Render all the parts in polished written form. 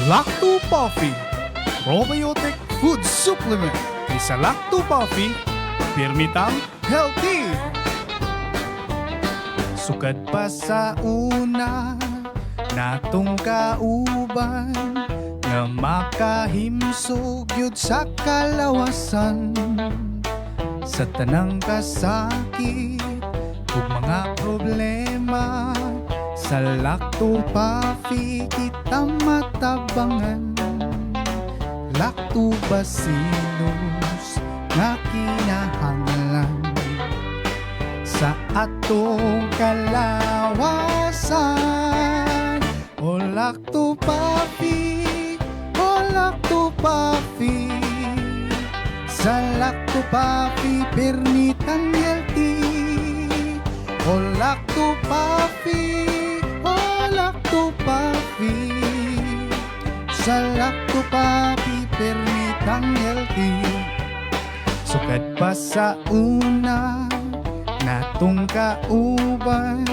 Lacto Coffee, probiotic food supplement. Isa Lacto Coffee, pirmitang healthy. Sukad pa sa una, natong kauban, nga makahimsog yun sa kalawasan. Sa tanang kasakit, ug mga problema, sa Lacto Coffee kita matabangan. Lactobacillus nga kinahanglan sa atong kalawasan. O Lacto Coffee, o Lacto Coffee, sa Lacto Coffee permitang healthy. O Lacto Coffee, o Lacto Coffee, sa Lacto Coffee permitang healthy. Sukad pa sa una, natong kauban,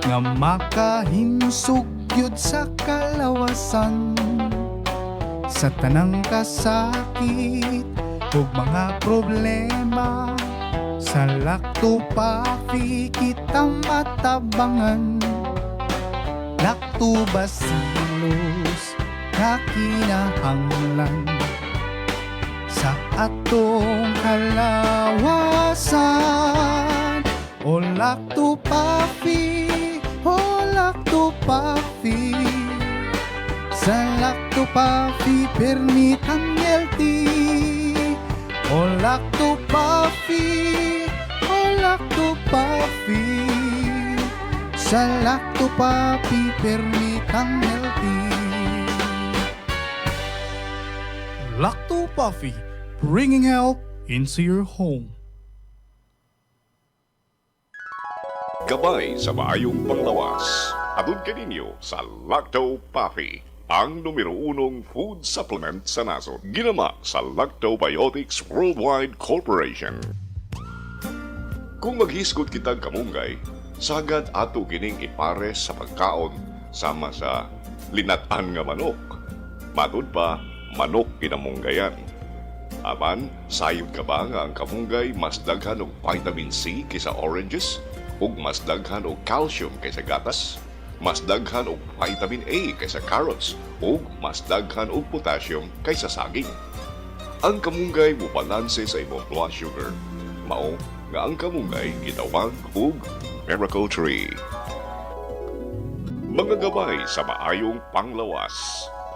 nga makahimsog yun sa kalawasan. Sa tanang kasakit ug mga problema, sa Lacto Coffee kita matabangan. Lactobacillus nga kinahanglan sa atong kalawasan. O Lacto Coffee, o Lacto Coffee, sa Lacto Coffee permitang healthy. O Lacto Coffee, o Lacto Coffee, sa Lacto Coffee permitang healthy. Lacto Coffee, bringing health into your home. Gabay sa maayong panglawas. Atod kaninyo sa Lacto Coffee, ang numero unong food supplement sa nasod. Ginama sa Lactobiotics Worldwide Corporation. Kung maghisgot kitang kamunggay, sagad ato kining ipare sa pagkaon sama sa linatan nga manok. Matod pa, manok kinamunggayan. Apan, sayod ka ba nga ang kamunggay mas daghan og vitamin C kaysa oranges? Ug mas daghan og calcium kaysa gatas? Mas daghan og vitamin A kaysa carrots? Ug mas daghan og potassium kaysa saging? Ang kamunggay mubalanse sa imong blood sugar. Mao nga ang kamunggay gitawag og miracle tree. Mga gabay sa maayong panglawas.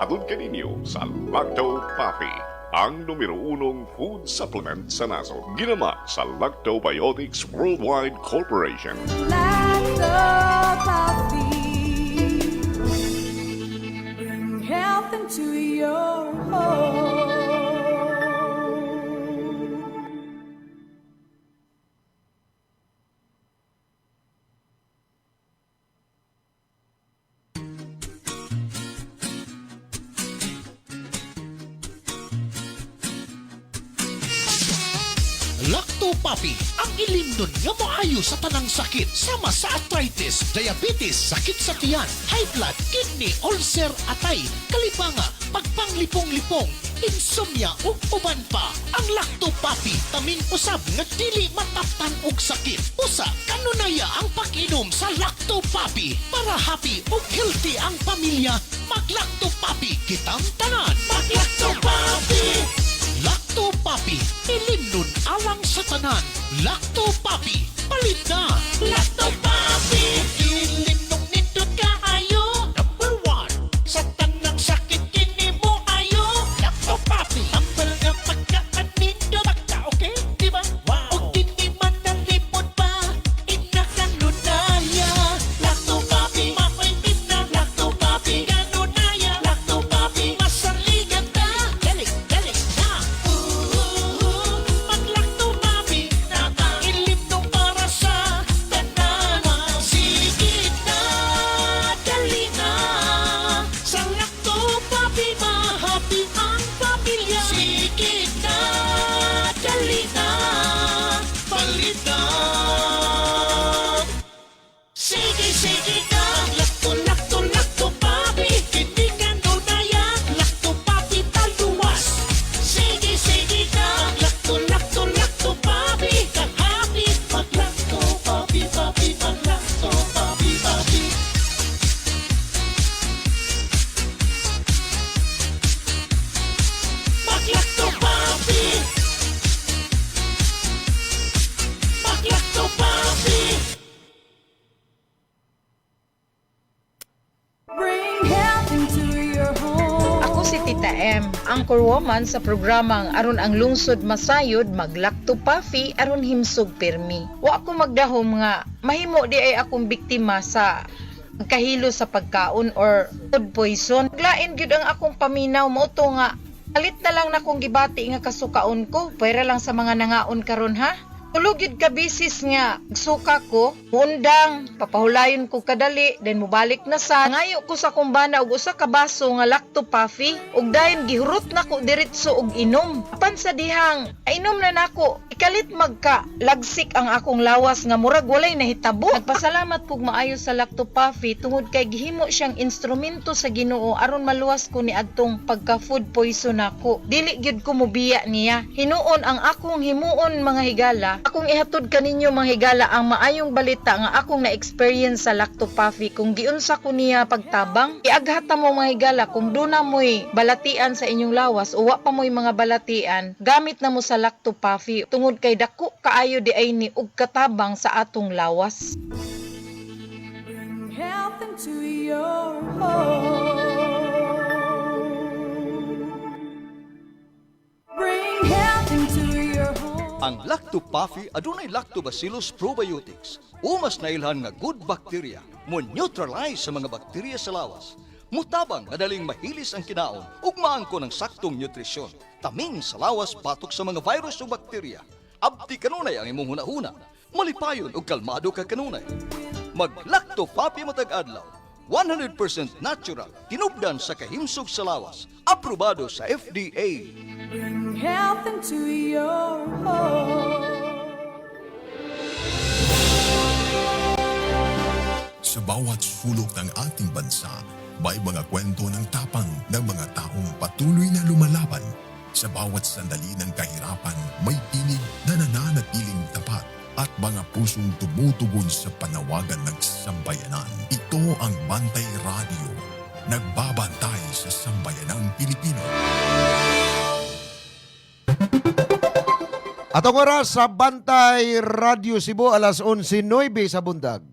Atod kaninyo sa Lacto Coffee, ang numero unong food supplement sa nasod. Ginama sa Lactobiotics Worldwide Corporation. Lacto Coffee, bring health into your home. Lacto Coffee, ang ilimnon nga maayo sa tanang sakit sama sa arthritis, diabetes, sakit sa tiyan, high blood, kidney, ulcer, atay, kalipanga, pagpanglipong-lipong, insomnia ug uban pa. Ang Lacto Coffee taming usab nga dili mataptan og sakit. Usa kanunaya ang pag-inom sa Lacto Coffee para happy ug healthy ang pamilya. Mag-Lacto Coffee kitang tanan. Mag-Lacto Coffee. Lacto Coffee, ilimnon alang sa tanan. Lacto Coffee, palit na. Lacto Coffee, ilimnon nito kaayo. Number 1, sa tanang sakit kini mo ayo. Lacto Coffee, ambal nga pagkaan nito baka, okay? Diba? Wow. O hindi man nalipod pa, inakanunaya. Lacto Coffee, mapaitim na. Lacto Coffee, kanunaya. Lacto Coffee, masaligan ta. Dali na. Mag-Lacto Coffee, ilimnon para sa am anchor woman sa programang aron ang lungsod masayod maglakto pafi aron himsog pirmi. Wa ko magdahom nga mahimo di ay akong biktima sa kahilo sa pagkaon or food poison. Glain gyud ang akong paminaw mo to nga alit na lang na kong gibati nga kasukaon ko pwera lang sa mga nangaon karon ha. Tulog yun ka bisis nga suka ko, undang, papahulayon ko kadali, then mubalik na sa ngayo ko sa kumbana og usa ka baso nga lacto puffy, ug dayon gihurot na ko diretso og inom. Apan sa dihang, inom na nako, ikalit magka lagsik ang akong lawas nga murag walay nahitabo. Nagpasalamat pug maayo sa lacto puffy tungod kay gihimo siyang instrumento sa Ginoo aron maluwas ko ni adtong pagka food poison nako. Dili gyud ko mobiya niya. Hinuon ang akong himuon mga higala. Akong ihatod kaninyo mga higala ang maayong balita nga akong na-experience sa lacto puffy kung giunsa ko niya pagtabang. Iaghata mo mga higala kung duna mo'y balatian sa inyong lawas o wa pa mo'y mga balatian, gamit na mo sa lacto puffy tungod kay dako kaayo di ay ni og katabang sa atong lawas. Bring health into your home. Bring health into your home. Ang Lacto Puffy adunay Lactobacillus probiotics. Umas na ilhan nga good bacteria mo neutralize sa mga bakterya sa lawas. Mutabang madaling mahilis ang kinaon ug maangko ng saktong nutrisyon. Taming sa lawas batok sa mga virus o bakterya. Abti kanunay ang imong hunahuna. Malipayon ug kalmado ka kanunay. Mag Lacto Puffy matag adlaw. 100% natural, tinubdan sa kahimsog sa lawas. Aprobado sa FDA. Bring health into your home. Sa bawat sulok ng ating bansa, may mga kwento ng tapang ng mga taong patuloy na lumalaban. Sa bawat sandali ng kahirapan, may tinig na nananatiling tapat at mga pusong tumutugon sa panawagan ng sambayanan. Ito ang Bantay Radio, nagbabantay sa sambayanang Pilipino. Atong oras sa Bantay Radio Cebu, alas 11:09 sa bundag.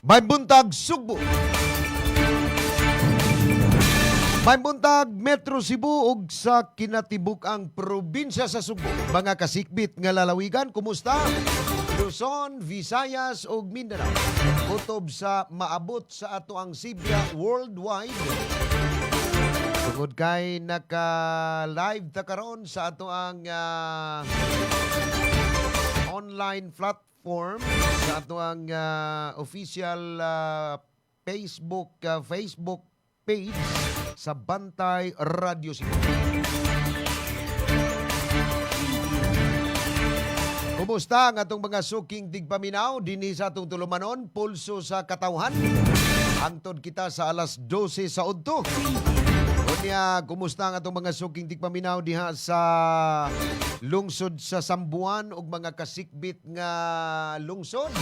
May buntag Sugbo. May buntag Metro Cebu ug sa kinatibuk-ang probinsya sa Sugbo. Mga kasikbit nga lalawigan, kumusta? Luzon, Visayas ug Mindanao. Kutob sa maabot sa ato ang Sibya worldwide. Tungod kay naka-live ta karon sa ato ang online platform sa ato ang official Facebook page sa Bantay Radio Cebu. Kumusta ang atong mga suking tigpaminaw dinhi sa atong tulumanon, pulso sa katawhan. Hangtod kita sa alas 12 sa udto. Unya, kumusta ang atong mga suking tigpaminaw diha sa lungsod sa Sambuan ug mga kasikbit nga lungsod.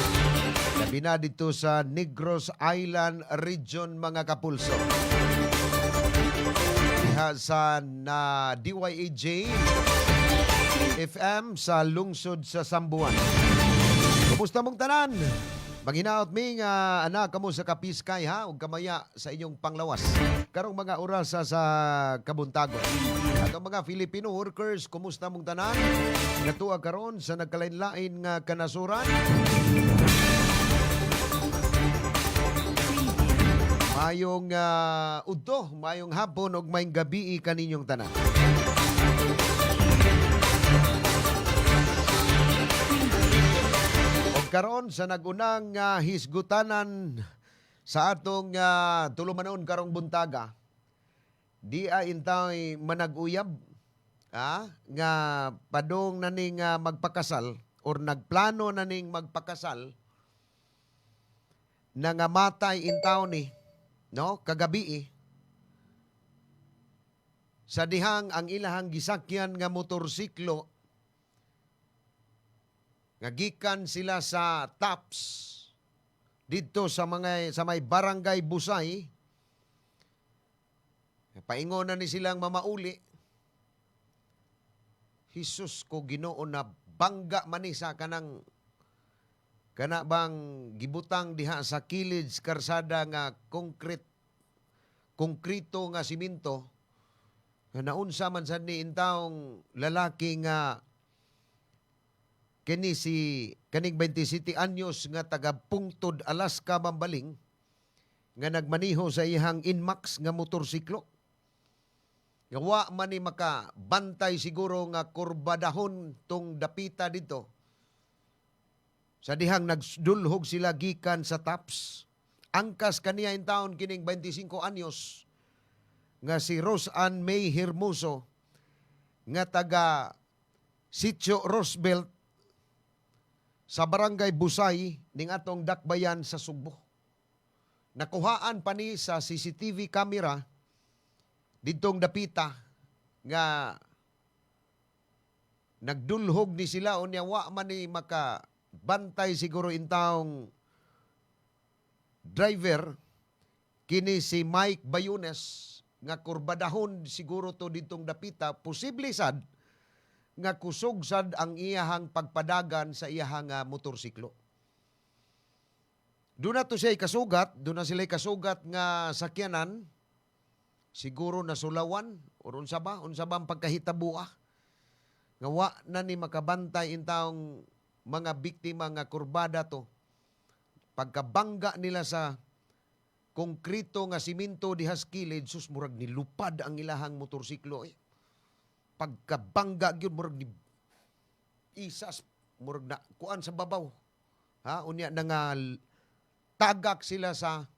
Labi na dito sa Negros Island Region mga kapulso. Diha sa DYAJ FM sa lungsod sa Sambuan. Kumusta mong tanan? Maghinaot mi nga anak kamo sa kapiskay ha ug kamaya sa inyong panglawas. Karong mga oras sa kabuntagon. At ang mga Filipino workers, kumusta mong tanan? Natuwa karon sa nagkalain-lain nga kanasuran. Mayong udto, mayong hapon ug mayong gabi kaninyong tanan. Karon sa nagunang hisgutanan sa atong tulumanon karong buntaga, di intay manag-uyab nga padong naning magpakasal or nagplano naning magpakasal nangamatay intaw ni no kagabi sa dihang ang ilahang gisakyan nga motorsiklo nga gikan sila sa TAPS dito sa may barangay Busay. Paingon na ni silang mamauli. Hesus ko Ginoo na bangga man ni sa kana bang gibutang diha sa kilid karsada nga konkrito nga siminto. Naunsa man sad ni intawong lalaki nga kaning 27 anyos nga taga Pungtod, Alaska, Bambaling nga nagmaniho sa iyang Inmax nga motorsiklo. Nga wa man ni makabantay siguro nga kurbadahon tong dapita dito. Sa dihang nagdulhog sila gikan sa TAPS. Angkas kaniya in taon kining 25 anyos nga si Roseanne May Hermoso nga taga Sitio Roosevelt sa barangay Busay ning atong Dakbayan sa Sugbo. Nakuhaan pa ni sa CCTV camera didtong dapita nga nagdulhog ni sila unya wa man ni makabantay siguro intawong driver kini si Mike Bayunes nga kurbadahon siguro to didtong dapita posible sad nga kusog sad ang iyahang pagpadagan sa iyahang motorsiklo. Doon na to siya kasugat, doon na sila kasugat nga sakyanan, siguro nasulawan, o unsa ba ang pagkahitabuah, nga wa na ni makabantay intawong mga biktima nga kurbada to. Pagkabangga nila sa konkrito nga siminto dihas kilid, sus murag nilupad ang ilahang motorsiklo pagkabangga gyud murag ni isas murag na kuan sa babaw unya na nga tagak sila sa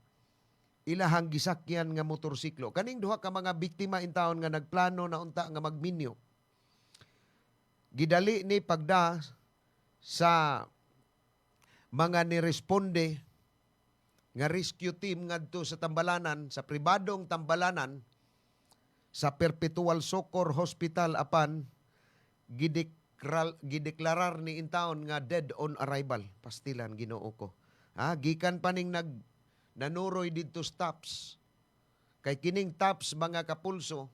ilahang gisakyan nga motorsiklo. Kaning duha ka mga biktima in taon nga nagplano na unta nga magminyo gidali ni pagda sa mga niresponde nga rescue team ngadto sa Tambalanan, sa pribadong Tambalanan, sa Perpetual Soccer Hospital apan gideklarar ni intawon nga dead on arrival. Pastilan Ginoo ko. Gikan pa ning nanuroy didto sa TAPS. Kay kining TAPS mga kapulso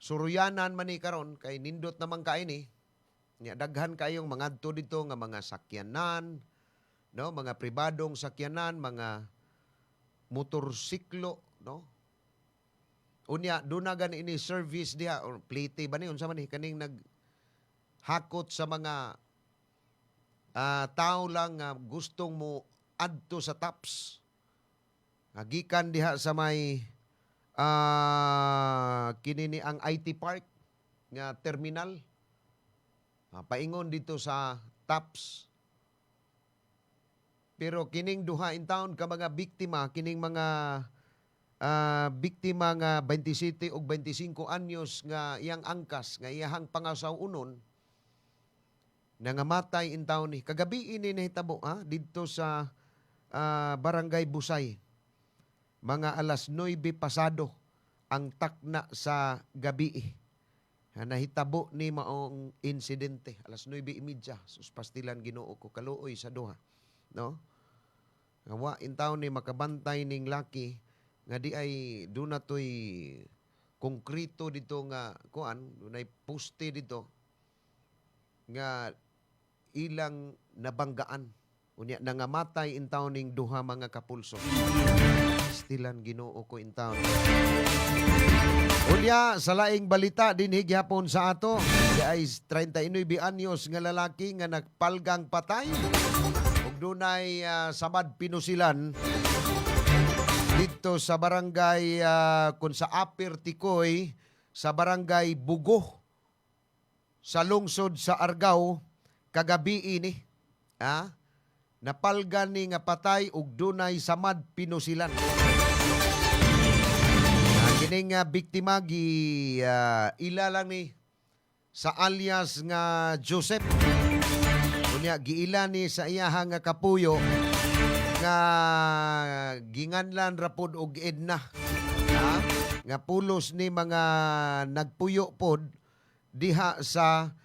suruyanan man ni karon kay nindot naman kaini. Nya daghan kayong mangadto dito nga mga sakyanan, no, mga pribadong sakyanan, mga motorsiklo, no? Unya do na gani ini service diha or plate ba ni unsa man ni kaning naghakot sa mga tao lang nga gustong mo adto sa TAPS. Gikan diha sa may kinini ang IT Park nga terminal. Paingon dito sa TAPS. Pero kining duha in town ka mga biktima, kining mga biktima nga 27 ug 25 anyos nga iyang angkas, nga iyahang pangasaw-unon, nangamatay in town ni. Kagabi ini nahitabo dito sa Barangay Busay. Mga alas 9 pasado ang takna sa gabi. Nahitabo ni maong insidente. Alas 9:30. Sus pastilan Ginoo ko kaluoy sa duha. No? Wa in town ni makabantay ning laki nga di ay doon na to'y konkrito dito nga kuan, doon ay poste dito nga ilang nabanggaan Unya nangamatay in town ning duha mga kapulso. Stilan Ginoo ko in town. Unya sa laing balita din higyapon sa ato, di ay 39 anyos nga lalaki nga nagpalgang patay ug dunay samad pinusilan dito sa barangay kun sa Upper Tikoy sa barangay Bugo sa lungsod sa Argao kagabi ini. Napalgan ni nga patay ug dunay samad pinusilan. Kining biktima gi ila lang ni sa alias nga Joseph. Unya giila ni sa iyahang nga kapuyo nga ginganlan rapod og Edna. Nga pulos ni mga nagpuyo pod diha sa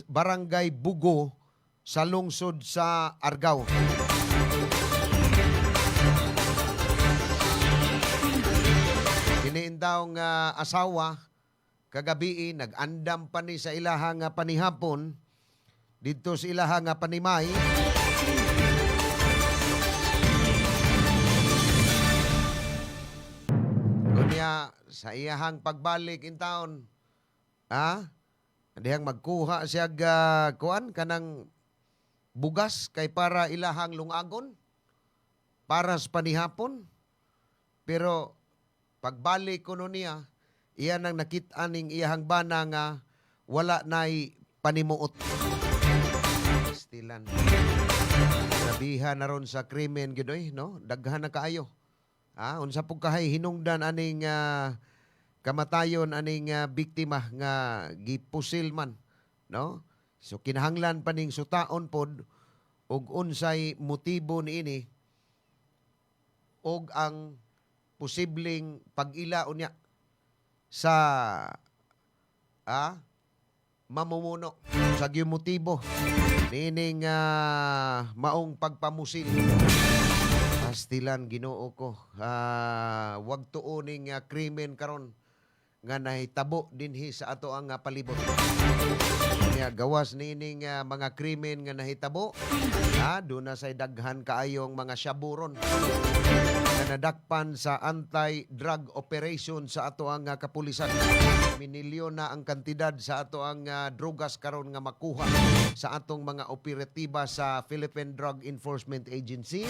barangay Bugo sa lungsod sa Argao. Kiniindaw nga asawa kagabi nag-andam pa ni sa ilahang panihapon dito sa ilahang panimay. Kunya sa iyahang pagbalik in town, dihang magkuha siya kuan kanang bugas kay para ilahang lungagon para sa panihapon. Pero pagbalik ko niya, iya nang nakita ning iyahang bana nga wala na'y panimuot. Stilan. Nabihan na ron sa krimen gidoy, no? Daghan na kaayo. Unsa pug kahay hinungdan aning kamatayon aning biktima nga gipusil man, no? So kinahanglan pa ning sutaon pod og unsay motibo niini og ang posibleng pag-ila unya sa mamumuno sa gyud motibo nining maong pagpamusil. Pastilan Ginoo ko. Wag tuoning krimen karon nga nahitabo dinhi sa ato ang palibot. Gawas nining mga krimen nga nahitabo, doon na say daghan kaayong mga syaburon na nadakpan sa anti-drug operation sa ato ang kapulisan. Minilyon na ang kantidad sa ato ang drogas karon nga makuha sa atong mga operatiba sa Philippine Drug Enforcement Agency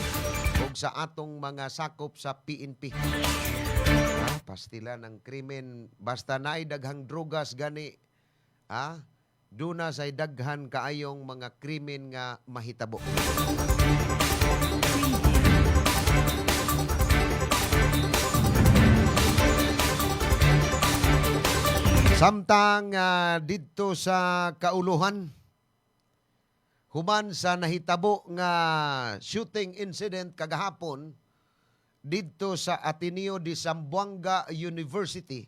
ug sa atong mga sakop sa PNP. Pastilan ang krimen basta naay daghang drogas gani duna say daghan kaayong mga krimen nga mahitabo. Samtang didto sa Kauluhan, human sa nahitabo nga shooting incident kagahapon didto sa Ateneo de Zamboanga University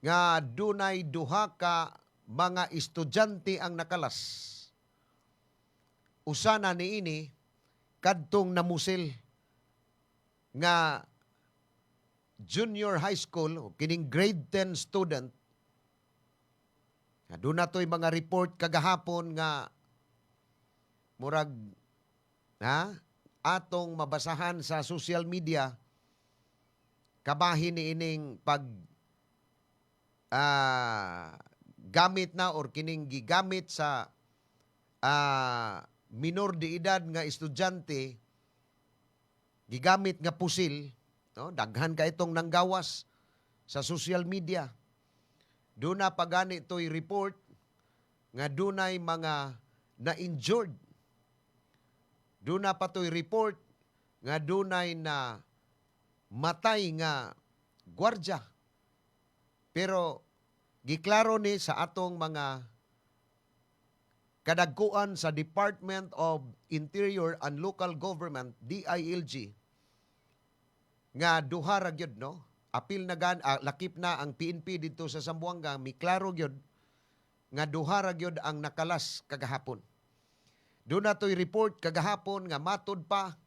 nga dunay duha ka mga estudyante ang nakalas. Usa na niini kadtong namusil nga junior high school, kining grade 10 student. Doon na to'y mga report kagahapon nga murag atong mabasahan sa social media kabahin ni ining pag gamit na or kining gigamit sa minor de edad nga estudyante gigamit nga pusil, no? Daghan ka itong nanggawas sa social media. Doon na pagani to'y report nga dunay mga na-injured. Doon na pa to'y report nga dunay na matay nga gwardya. Pero giklaro ni sa atong mga kadagkuan sa Department of Interior and Local Government, DILG, nga duha ra gyud, no? Apil na lakip na ang PNP dito sa Zamboanga, mi klaro gyud nga duha ra gyud ang nakalas kagahapon. Doon na to'y report kagahapon nga matod pa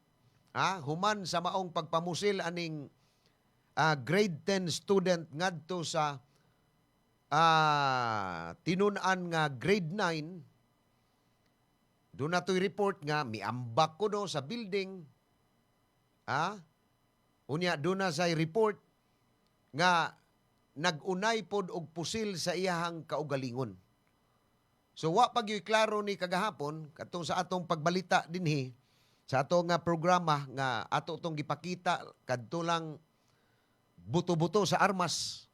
human sa maong pagpamusil aning grade 10 student ngadto sa tinun-an nga grade 9, doon na to'y report nga miambak ko do sa building. Unya doon na say report nga nagunay pod og pusil sa iyahang kaugalingon. So wa pag yo'y klaro ni kagahapon katong sa atong pagbalita dinhi sa atong nga programa nga ato tong gipakita kadto lang buto-buto sa armas,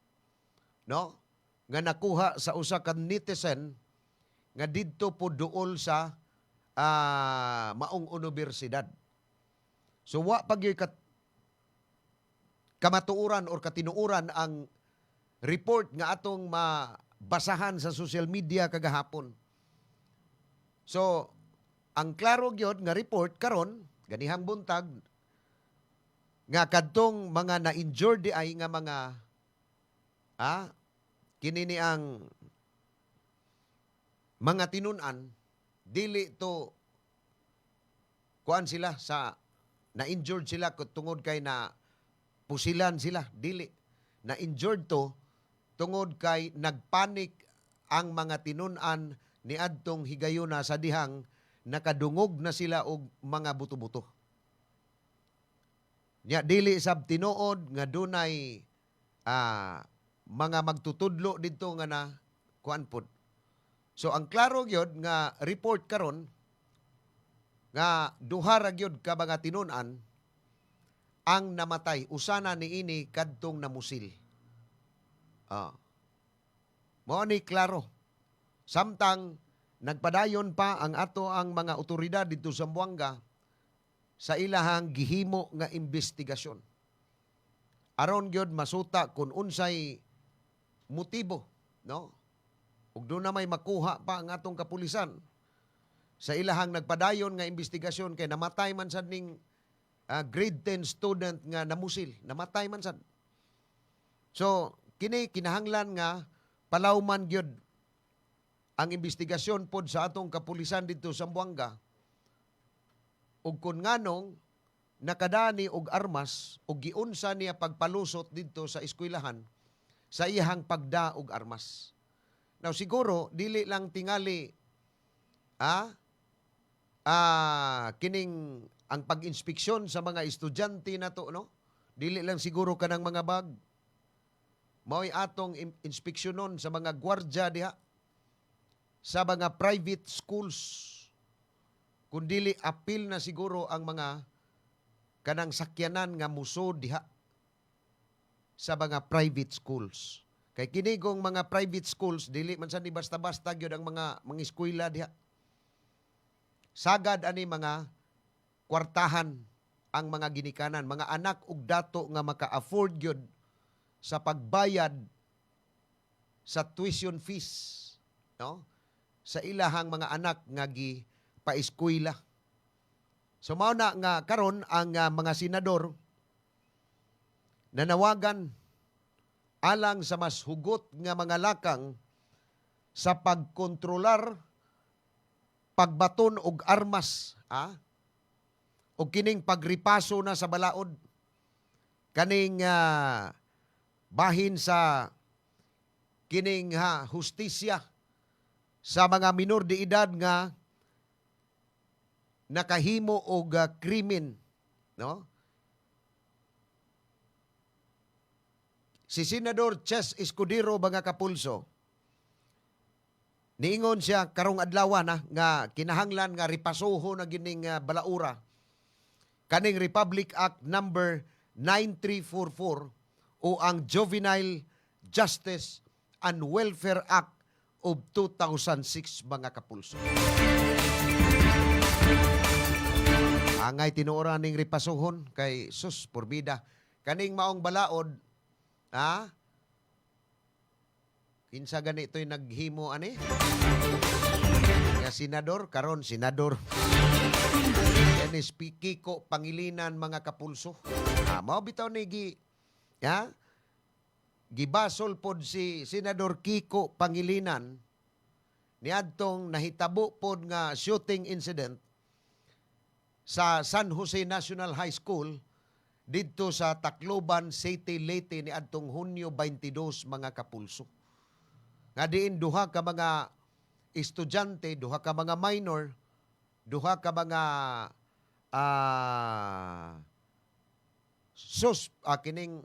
no? Nga nakuha sa usa ka netizen nga didto po duol sa maong universidad. So wa pag yo'y kamatuoran or katinuoran ang report nga atong mabasahan sa social media kagahapon. So, ang klaro gyud nga report karon ganihang buntag nga kadtong mga na-injured di ay nga mga kini ni ang mga tinun-an dili to kuan sila sa na-injured sila tungod kay na pusilan sila, dili. Na-injured to tungod kay nagpanik ang mga tinun-an ni adtong higayuna sa dihang nakadungog na sila og mga buto-buto. Nya dili sab tinuod nga dunay mga magtutudlo didto nga na kuan pod. So ang klaro gyud nga report karon nga duha ra gyud ka mga tinun-an ang namatay. Usana ni ini kadtong namusil. Mao ni klaro. Samtang nagpadayon pa ang ato ang mga otoridad dito sa Zamboanga sa ilahang gihimo nga investigasyon. Aron gyud masuta kung unsay motibo, no? Ug doon na may makuha pa ang atong kapulisan sa ilahang nagpadayon nga investigasyon kay namatay man sad ning grade 10 student nga namusil, namatay man sad. So, kini kinahanglan nga palawman gyud ang investigasyon pod sa atong kapulisan dito sa Zamboanga. Ug kun nganong nakadani og armas ug giunsa niya pagpalusot dito sa eskwelahan sa iyang pagda og armas. Now siguro dili lang tingali kining ang pag-inspeksyon sa mga estudyante na to, no? Dili lang siguro kanang mga bag. Mao'y atong inspeksyonon sa mga gwardya diha, sa mga private schools. Kung dili apil na siguro ang mga kanang sakyanan nga musod diha sa mga private schools. Kay kinigong mga private schools, dili man sa ni basta-basta gyud ang mga eskwela diha. Sagad ani mga kwartahan ang mga ginikanan, mga anak ug dato nga maka-afford gyud sa pagbayad sa tuition fees, no? Sa ilahang mga anak nga gipaeskwela. So mao na nga karon ang mga senador nanawagan alang sa mas hugot nga mga lakang sa pagkontrolar, pagbaton og armas, o kining pagripaso na sa balaod, kaning bahin sa kining hustisya sa mga minor de edad nga nakahimo og krimen, no? Si Senador Ches Escudero mga kapulso, niingon siya karong adlaw nga kinahanglan nga ripasoho na gining balaura kaning Republic Act number 9344 o ang Juvenile Justice and Welfare Act of 2006 mga kapulso. Angay tinuoran ning ripasohon kay sus porbida kaning maong balaod kinsa ganito'y naghimo ani nga senador karon senador NSP Kiko Pangilinan mga kapulso. Mao bitaw ni gibasol pod si Senador Kiko Pangilinan niadtong nahitabo pod nga shooting incident sa San Jose National High School didto sa Tacloban City, Leyte niadtong Hunyo 22 mga kapulso. Nga diin duha ka mga estudyante, duha ka mga minor duha ka mga kining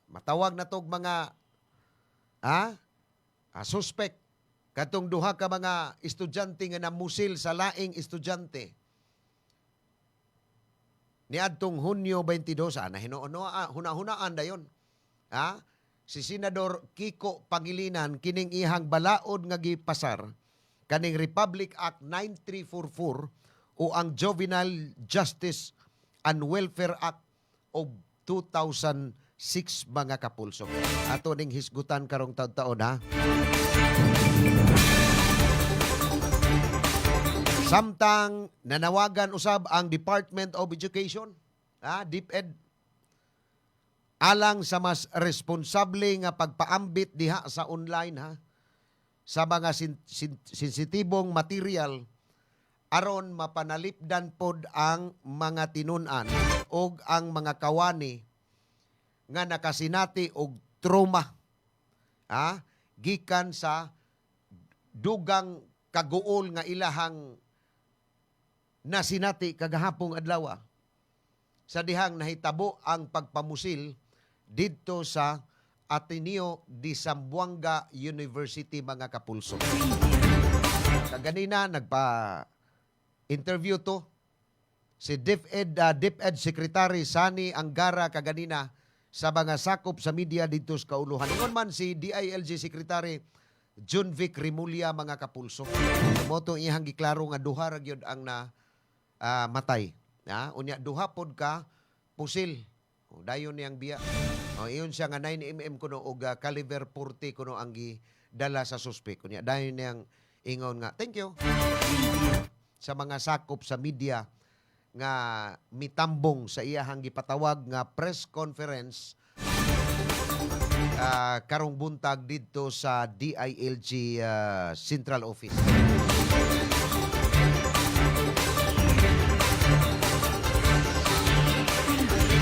matawag na tog mga suspect katong duha ka mga estudyante nga namusil sa laing estudyante niadtong Hunyo 22 hunahunaan dayon. Si Senador Kiko Pangilinan kining ihang balaod nga gipasar kaning Republic Act 9344 o ang Juvenile Justice and Welfare Act of 2006 mga kapulso. Ato ning hisgutan karong taon-taon ha. Samtang nanawagan usab ang Department of Education, DepEd, alang sa mas responsable nga pagpaambit diha sa online sa mga sensitibong material aron mapanalipdan pod ang mga tinun-an o ang mga kawani nga nakasinati og trauma gikan sa dugang kaguol nga ilahang nasinati kagahapong adlaw sa dihang nahitabo ang pagpamusil didto sa Ateneo de Zamboanga University mga kapulso. Kaganina nagpa-interview to si DepEd Secretary Sani Angara kaganina sa mga sakop sa media dito sa kauluhan. Ingon man si DILG Secretary John Vic Rimulya mga kapulso. Moto iyang giklaro nga duha ra gyud ang matay. Unya duha pod ka pusil. Dayon niyang biya. Iyon siya nga 9mm kuno og caliber 40 kuno ang gidala sa suspek. Unya dayon niyang ingon nga thank you sa mga sakop sa media nga mitambong sa iyahang gipatawag nga press conference karong buntag didto sa DILG Central Office.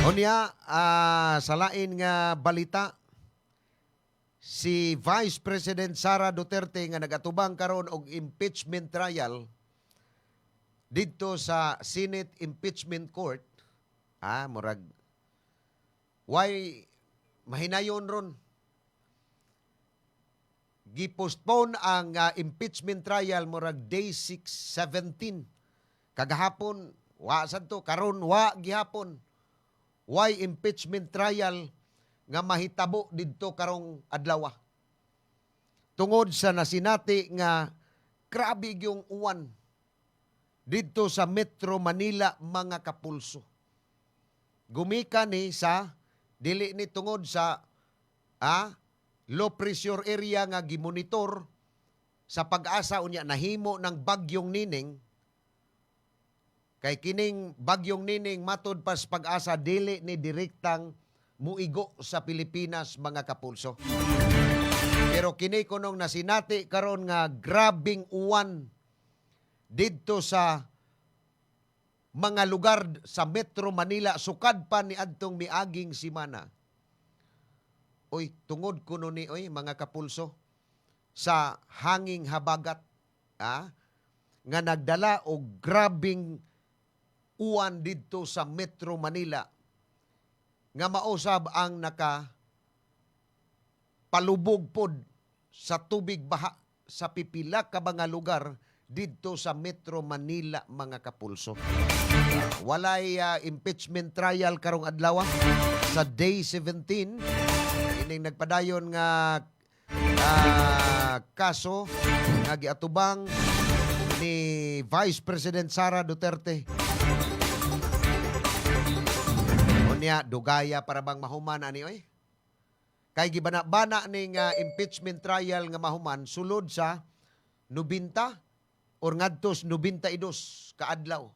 Unya, sa lain nga balita, si Vice President Sara Duterte nga nagatubang karon og impeachment trial didto sa Senate Impeachment Court, murag, why mahinayon ron? Gipostpone ang impeachment trial murag day 6-17. Kagahapon, wa sadto karon wa gihapon. Why impeachment trial nga mahitabo didto karong adlaw? Tungod sa nasinati nga grabe yung uwan didto sa Metro Manila mga kapulso. Gumika ni sa dili ni tungod sa low pressure area nga gimonitor sa pag-asa unya nahimo ng bagyong Nining. Kay kining bagyong Nining matod pas pag-asa dili ni direktang muigo sa Pilipinas mga kapulso. Pero kini kunong nasinati karon nga grabing uwan didto sa mga lugar sa Metro Manila sukad pa ni adtong miaging simana. Tungod kuno ni mga kapulso sa hanging habagat nga nagdala og grabing uwan didto sa Metro Manila nga mausab ang palubog pod sa tubig baha sa pipila ka mga lugar didto sa Metro Manila mga kapulso. Walay impeachment trial karong adlaw sa day 17 ining nagpadayon nga kaso nga giatubang ni Vice President Sara Duterte. Unya dugaya para bang mahuman ani kay gibana-bana ning impeachment trial nga mahuman sulod sa 90 or ngadtos 92 ka adlaw.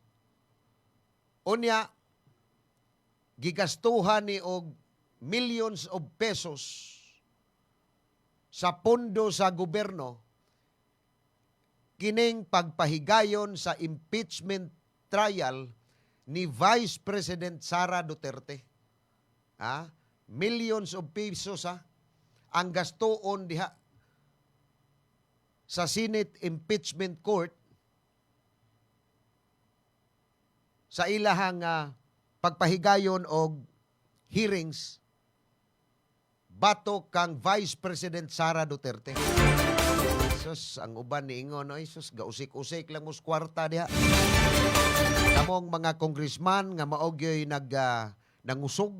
Unya gigastuhan ni og millions of pesos sa pondo sa gobyerno kining pagpahigayon sa impeachment trial ni Vice President Sara Duterte. Millions of pesos ang gastoon diha sa Senate Impeachment Court sa ilahang pagpahigayon og hearings batok kang Vice President Sara Duterte. Sus, ang uban ni ingon, ay sus, gausik-usik lang mos kwarta diha. Kamong mga congressman nga maogyoy nangusog,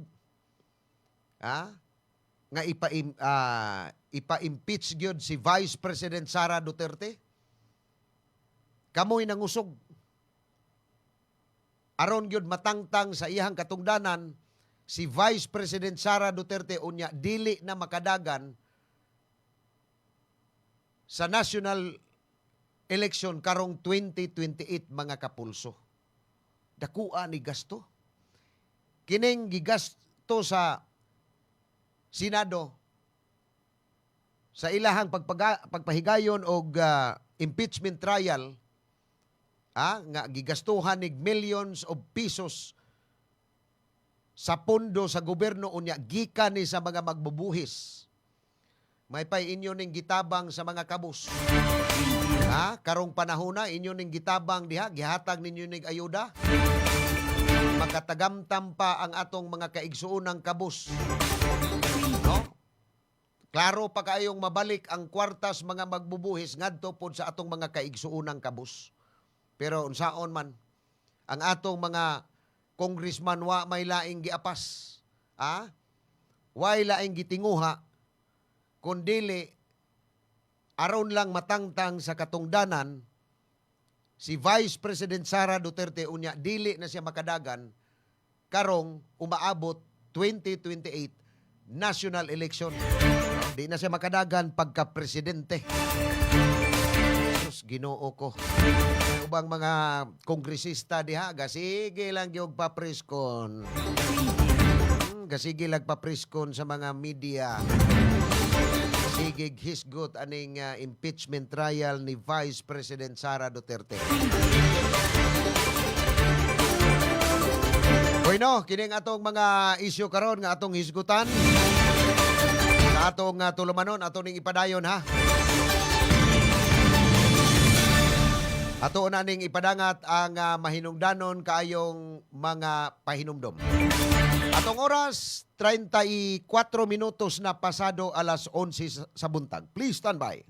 nga ipa-impeach gyud si Vice President Sara Duterte. Kamoy nangusog. Aron gyud matangtang sa iyang katungdanan, si Vice President Sara Duterte unya dili na makadagan sa national election karong 2028 mga kapulso. Dakua ni gasto. Kining gigasto sa Senado sa ilahang pagpahigayon og impeachment trial, nga gigastuhan nig millions of pesos sa pondo sa gobyerno unya gikan ni sa mga magbubuhis. May pay inyo ning gitabang sa mga kabus. Karong panahon na inyo ning gitabang diha, gihatag ninyo ning ayuda. Makatagamtam pa ang atong mga kaigsuonang kabus. No? Klaro pa kayong mabalik ang kwartas mga magbubuhis ngadto pod sa atong mga kaigsuonang kabus. Pero unsaon man ang atong mga congressman wa may laing giapas. Way laing gitinguha kundili aron lang matangtang sa katungdanan si Vice President Sara Duterte unya dili na siya makadagan karong umaabot 2028 national election. Di na siya makadagan pagka-presidente. Ginoo ko. Ubang mga kongresista diha, gasige lang yung papriskon. Gasige lang papriskon sa mga media. Sige hisgot aning impeachment trial ni Vice President Sara Duterte. Bueno, kining atong mga isyu karon nga atong hisgutan. Sa atong tulumanon, atong ning ipadayon ha. Ato na ning ipadangat ang mahinungdanon kaayong mga pahinumdom. Atong oras, 34 minutos na pasado alas 11 sa buntag. Please stand by.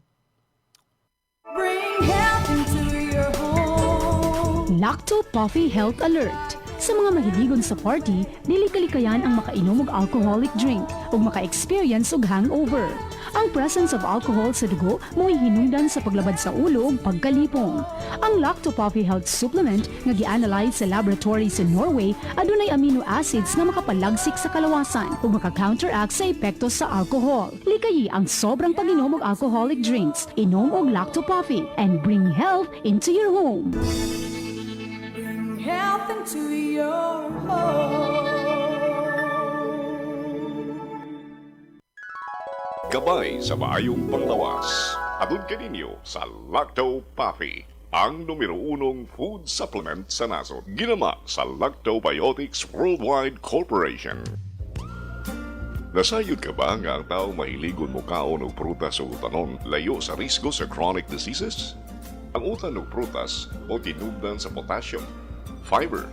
Bring health into your home. Lacto Puffy Health Alert. Sa mga mahiligon sa party, dili kalikayan ang makainom og alcoholic drink ug maka-experience og hangover. Ang presence of alcohol sa dugo mo'y hinungdan sa paglabad sa ulo ug pagkalipong. Ang Lacto Puffy Health Supplement nga gi-analyze sa laboratory sa Norway adunay amino acids nga makapalagsik sa kalawasan ug maka-counteract sa epekto sa alcohol. Likayi ang sobrang pag-inom og alcoholic drinks. Inom og Lacto Puffy and bring health into your home. Bring health into your home. Gabay sa maayong panglawas. Adun kaninyo sa Lacto Puffy, ang numero 1 food supplement sa naso. Ginama sa Lactobiotics Worldwide Corporation. Nasayod ka ba nga ang tao mahiligon mo kaon og prutas o utanon layo sa risgo sa chronic diseases? Ang utan og prutas o tinubdan sa potassium, fiber,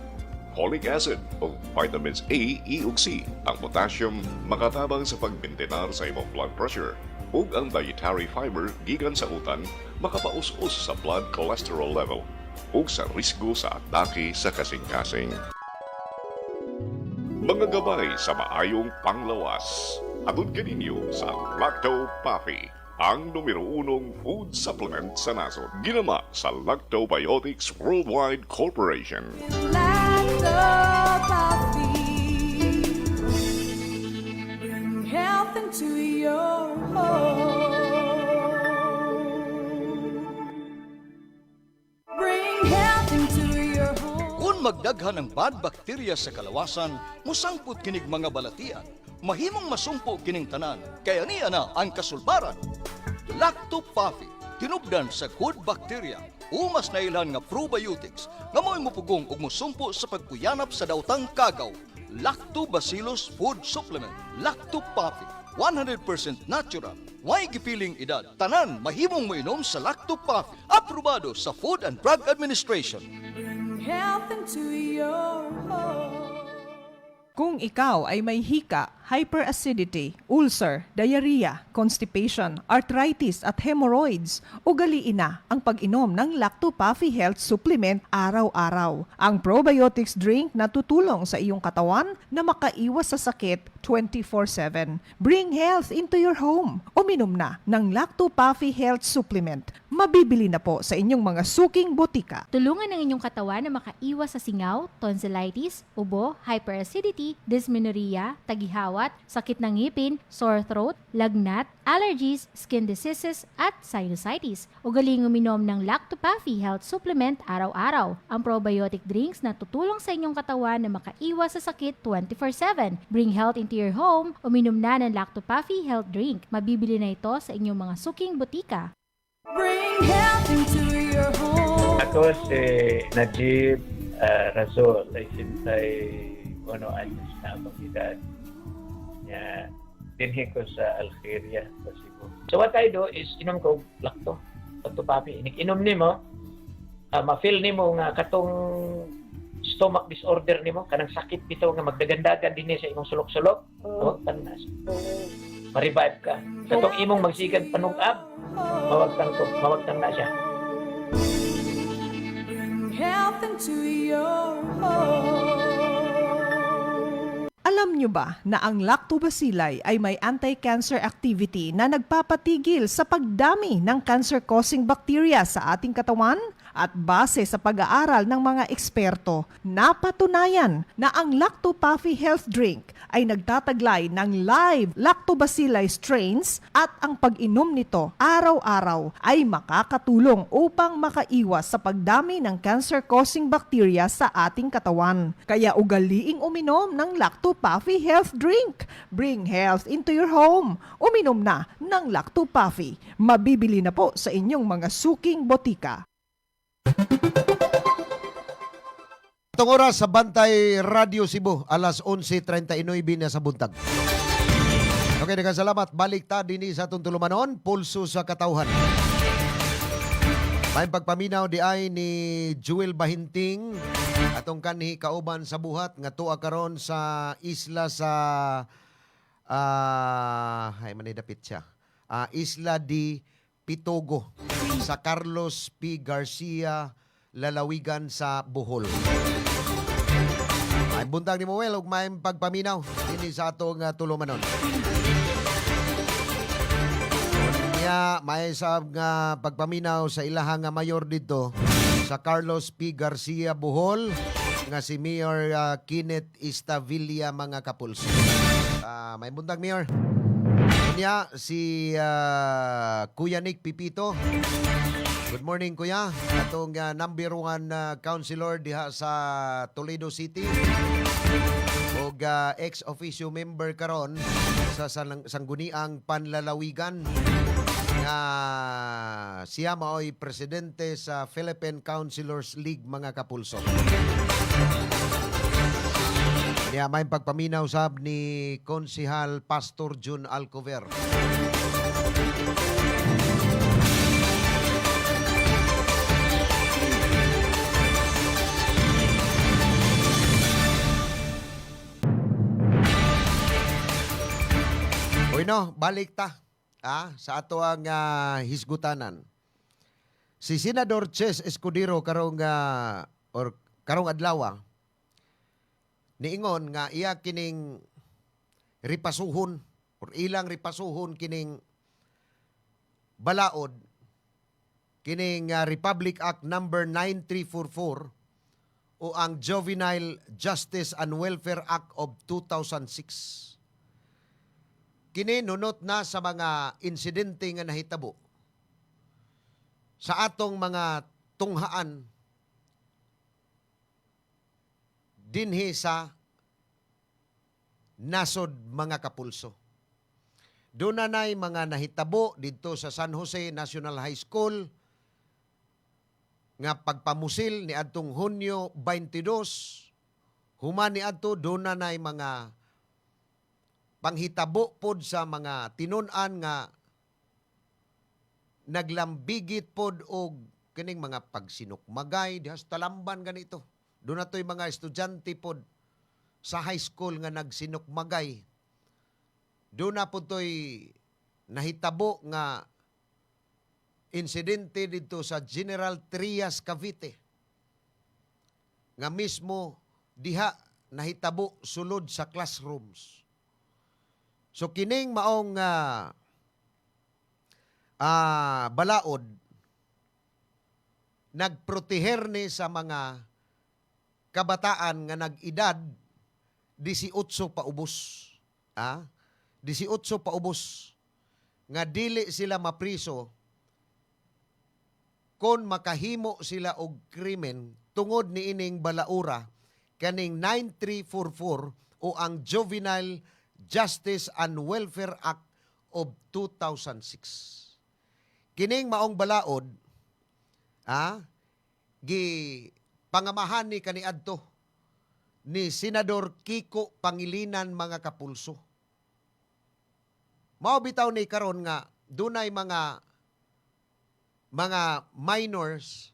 folic acid o vitamins A, E ug C. Ang potassium makatabang sa pagmintenar sa imong blood pressure ug ang dietary fiber gikan sa utan makapaus-us sa blood cholesterol level ug sa risgo sa atake sa kasing-kasing. Mga gabay sa maayong panglawas. Adun kaninyo sa Lacto Puffy, ang numero 1 food supplement sa naso. Ginama sa Lactobiotics Worldwide Corporation. Lacto Puffy. Bring health into your home. Bring health into your home. Kung magdaghan ang bad bacteria sa kalawasan, musangput kinig mga balatian. Mahimong masumpo kining tanan, kaya niya na ang kasulbaran. Lacto Puffy, tinubdan sa good bacteria, umas na ilan nga probiotics, nga mo'y mupugong ug musumpo sa pagkuyanap sa daotang kagaw. Lactobacillus Food Supplement, Lacto Puffy, 100% natural, way gipiling edad. Tanan mahimong moinom sa Lacto Puffy, aprobado sa Food and Drug Administration. Bring health into your home. Kung ikaw ay may hika, hyperacidity, ulcer, diarrhea, constipation, arthritis at hemorrhoids, ugaliin na ang pag-inom ng Lacto-Puffy Health Supplement araw-araw. Ang probiotics drink na tutulong sa iyong katawan na makaiwas sa sakit 24/7. Bring health into your home. Uminom na ng Lacto-Puffy Health Supplement. Mabibili na po sa inyong mga suking botika. Tulungan ang inyong katawan na makaiwas sa singaw, tonsillitis, ubo, hyperacidity, dysmenorrhea, tagihawat, sakit ng ngipin, sore throat, lagnat, allergies, skin diseases, at sinusitis. Ugaling uminom ng Lacto-Puffy Health Supplement araw-araw. Ang probiotic drinks na tutulong sa inyong katawan na makaiwas sa sakit 24/7. Bring health into your home. Uminom na ng Lacto-Puffy Health Drink. Mabibili na ito sa inyong mga suking botika. Bring health into your home. Ako si Najib Razul, ay sintay 1 anyos na akong edad. Dinhi ko sa Algeria, sa Cebu. So what I do is, inom ko Lacto-Puffy. Inom nimo, ma-feel nimo nga katong stomach disorder nimo, kanang sakit bitaw nga magdagandagan dinhi sa imong sulok-sulok. Mawagtan na. Ma-revive ka. Katong imong magsigan panungab, mawagtan na siya. Bring health into your home. Alam nyo ba na ang lactobacilli ay may anti-cancer activity na nagpapatigil sa pagdami ng cancer-causing bacteria sa ating katawan? At base sa pag-aaral ng mga eksperto, napatunayan na ang Lacto-Puffy Health Drink ay nagtataglay ng live lactobacilli strains at ang pag-inom nito araw-araw ay makakatulong upang makaiwas sa pagdami ng cancer-causing bacteria sa ating katawan. Kaya ugaliing uminom ng Lacto-Puffy Health Drink. Bring health into your home. Uminom na ng Lacto-Puffy. Mabibili na po sa inyong mga suking botika. Itong oras sa Bantay Radio Cebu, alas 11:39 na sa buntag. Okay, daghang salamat. Balik ta dinhi sa atong tulumanon, pulso sa katawhan. May pagpaminaw di ay ni Jewel Bahinting, atong kanhi kauban sa buhat nga tuwa karon sa isla sa ay manidapit siya. Isla di Pitogo sa Carlos P. Garcia, lalawigan sa Bohol. Ay buntag ni Moel ug may pagpaminaw dinhi sa atong tulumanon. Niya may sab nga pagpaminaw sa ilahang nga mayor dito sa Carlos P. Garcia, Bohol nga si Mayor Kenneth Istavilla mga kapulso. May buntag Mayor. Niya si Kuya Nick Pipito. Good morning Kuya. Atong number 1 councilor diha sa Toledo City. O ex-officio member karon sa Sangguniang Panlalawigan. Siya maoy presidente sa Philippine Councilors League mga kapulso. Niya may pagpaminaw sab ni Konsihal Pastor Jun Alcover. Uy no, balik ta sa ato ang hisgutanan. Si Senador Ches Escudero karong adlaw niingon nga iya kining ripasuhon or ilang ripasuhon kining balaod kining Republic Act number 9344 o ang Juvenile Justice and Welfare Act of 2006. Kini nunot na sa mga insidente nga nahitabo sa atong mga tunghaan dinhi sa nasod mga kapulso. Doon na na'y mga nahitabo dito sa San Jose National High School nga pagpamusil ni adtong Hunyo 22. Human ni adto doon na na'y mga panghitabo pod sa mga tinun-an nga naglambigit pod og kining mga pagsinukmagay diha sa Talamban ganito. Doon na to'y mga estudyante pod sa high school nga nagsinukmagay. Doon na po to'y nahitabo nga insidente dito sa General Trias, Cavite. Nga mismo diha nahitabo sulod sa classrooms. So kining maong balaod nagproteher ni sa mga kabataan nga nag-edad 18 paubos. 18 paubos nga dili sila mapriso kon makahimo sila og krimen tungod ni ining balaura kaning 9344 o ang Juvenile Justice and Welfare Act of 2006. Kining maong balaod pangamahan ni kaniadto ni Senador Kiko Pangilinan mga kapulso. Mao bitaw ni karon nga dunay mga minors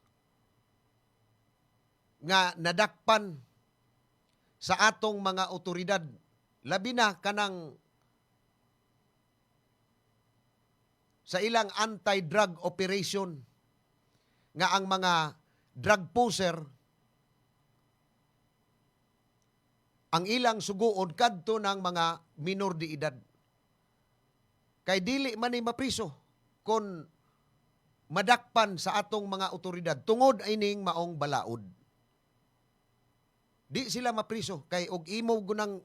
nga nadakpan sa atong mga otoridad, labi na kanang sa ilang anti-drug operation nga ang mga drug poser ang ilang suguod kadto ng mga minor de edad. Kay dili man ni mapriso kon madakpan sa atong mga otoridad tungod ining maong balaod. Di sila mapriso kay og imo gunang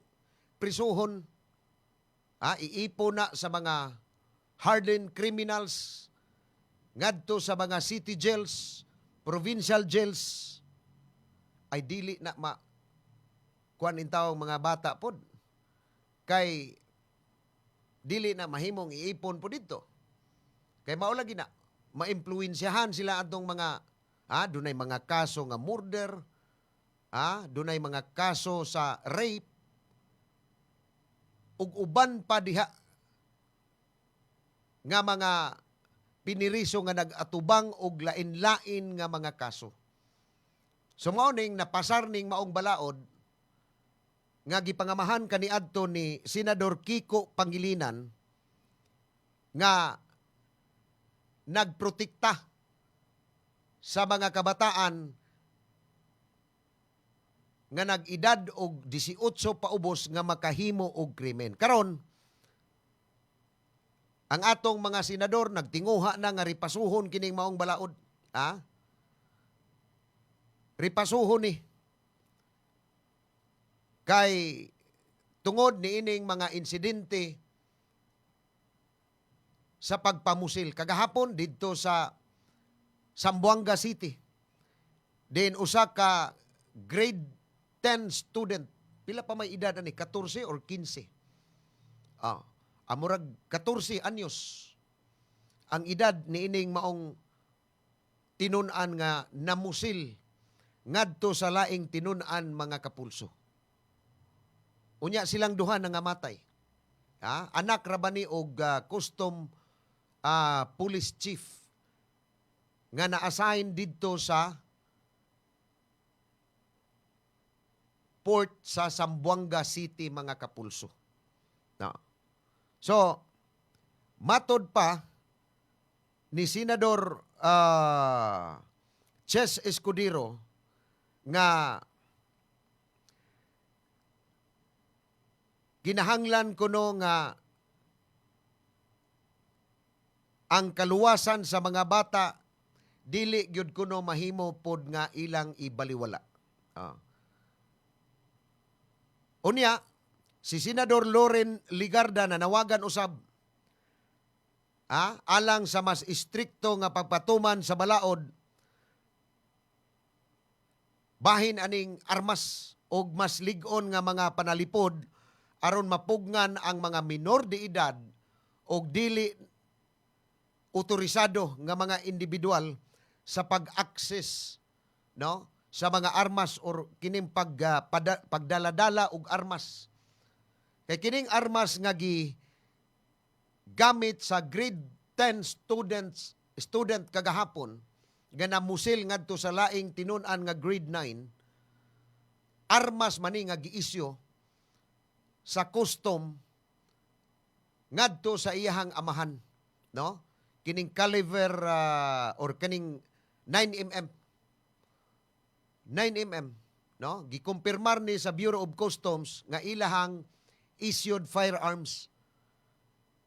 prisuhon iipo na sa mga hardened criminals ngadto sa mga city jails, provincial jails, ay dili na kuan intawong mga bata pod. Kay dili na mahimong iipon po dito. Kay mao lagi na maimpluwensyahan sila atong mga dunay mga kaso nga murder, dunay mga kaso sa rape ug uban pa diha nga mga piniriso nga nag-atubang og lain-lain nga mga kaso. So mao ning napasar ning maong balaod nga gipangamahan kaniadto ni Senador Kiko Pangilinan nga nagprotekta sa mga kabataan nga nag-edad og 18 paubos nga makahimo og krimen. Karon ang atong mga senador nagtinguha na nga ripasuhon kining maong balaod. Ripasuhon ni. Kay tungod ni ining mga insidente sa pagpamusil. Kagahapon dito sa Zamboanga City. Then usa ka grade 10 student. Pila pa may edad ani? 14 or 15? Amurag 14 anyos ang edad ni ining maong tinun-an nga namusil ngadto sa laing tinun-an mga kapulso. Unya silang duha nga matay. Anak ra ba ni og custom police chief nga na-assign didto sa port sa Zamboanga City mga kapulso. So, matod pa ni Senador Ches Escudero nga ginahanglan kuno nga ang kaluwasan sa mga bata dili gyud kuno mahimo pod nga ilang ibaliwala. Unya, si Senador Loren Ligarda na nawagan usab alang sa mas istrikto nga pagpatuman sa balaod bahin aning armas og mas lig-on nga mga panalipod aron mapugnan ang mga minor de edad og dili otorisado nga mga individual sa pag-access sa mga armas or kining pagdaladala og armas. Kay kining armas nga gamit sa grade 10 student kagahapon nga namusil ngadto sa laing tinun-an nga grade 9, armas man ni nga giisyo sa custom ngadto sa iyahang amahan, no? Kining caliber or kining 9mm. 9mm, no? Gikumpirmar ni sa Bureau of Customs nga ilahang issued firearms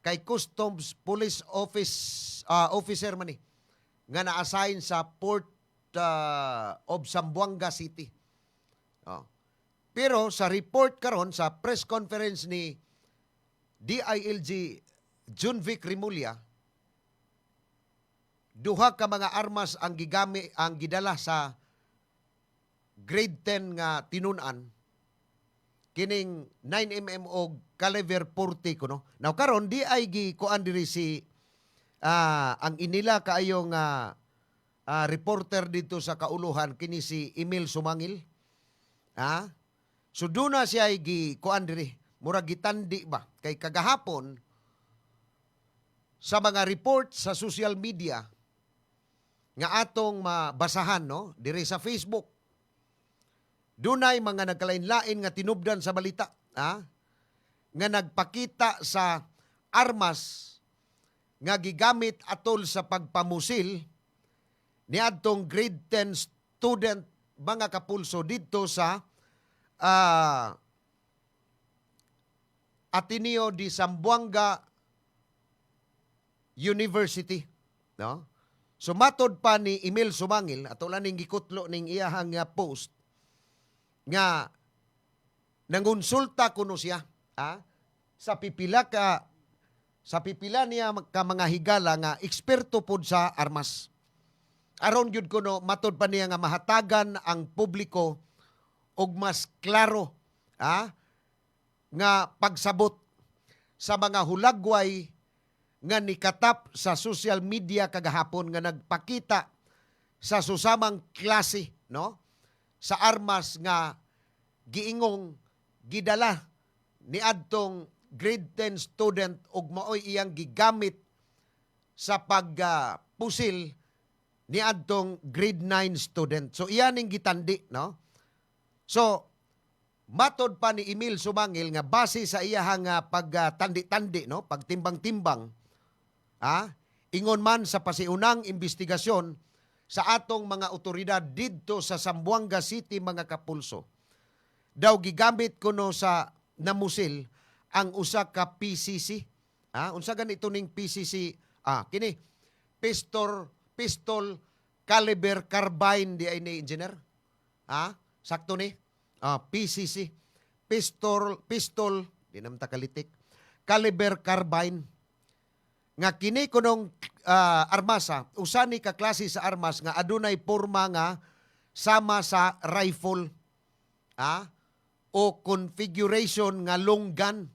kay Customs Police officer man ni nga na-assign sa Port of Zamboanga City. Oh. Pero sa report karon sa press conference ni DILG Junvic Rimulya, duha ka mga armas ang gidala sa grade 10 nga tinun-an, kining 9mm o caliber 40 kuno. Now karon di ay gikuan diri si ang inila kaayong reporter dito sa kauluhan kini si Emil Sumangil. So doon na siya ay gikuan diri, murag gitandi ba kay kagahapon sa mga report sa social media nga atong mabasahan, no, diri sa Facebook. Dunay mga nagkalain-lain nga tinubdan sa balita, nga nagpakita sa armas nga gigamit atol sa pagpamusil ni adtong grade 10 student mga kapulso dito sa Ateneo de Zamboanga University, no? So matod pa ni Emil Sumangil, ato lang ning gikutlo ning iyahang post nga nangonsulta kuno siya sa pipila niya ka mga higala nga eksperto pod sa armas. Aron gyud kuno matod pa niya nga mahatagan ang publiko og mas klaro nga pagsabot sa mga hulagway nga nikatap sa social media kagahapon nga nagpakita sa susamang klase, no, sa armas nga giingong gidala ni adtong grade 10 student ug maoy iyang gigamit sa pagpusil ni adtong grade 9 student. So iyan ning gitandi, no? So matod pa ni Emil Sumangil nga base sa iyahang pagtandi-tandi, no, pagtimbang-timbang, ingon man sa pasiunang investigasyon sa atong mga otoridad didto sa Zamboanga City mga kapulso, daw gigamit kuno sa namusil ang usa ka PCC. Unsa ganito ning PCC? Kini pistol caliber carbine di ay ni engineer. Sakto ni? PCC. Pistol, di naman takalitik. Caliber carbine. Nga kini kunong armasa, usa ni ka klase sa armas nga adunay porma nga sama sa rifle. O configuration nga long gun.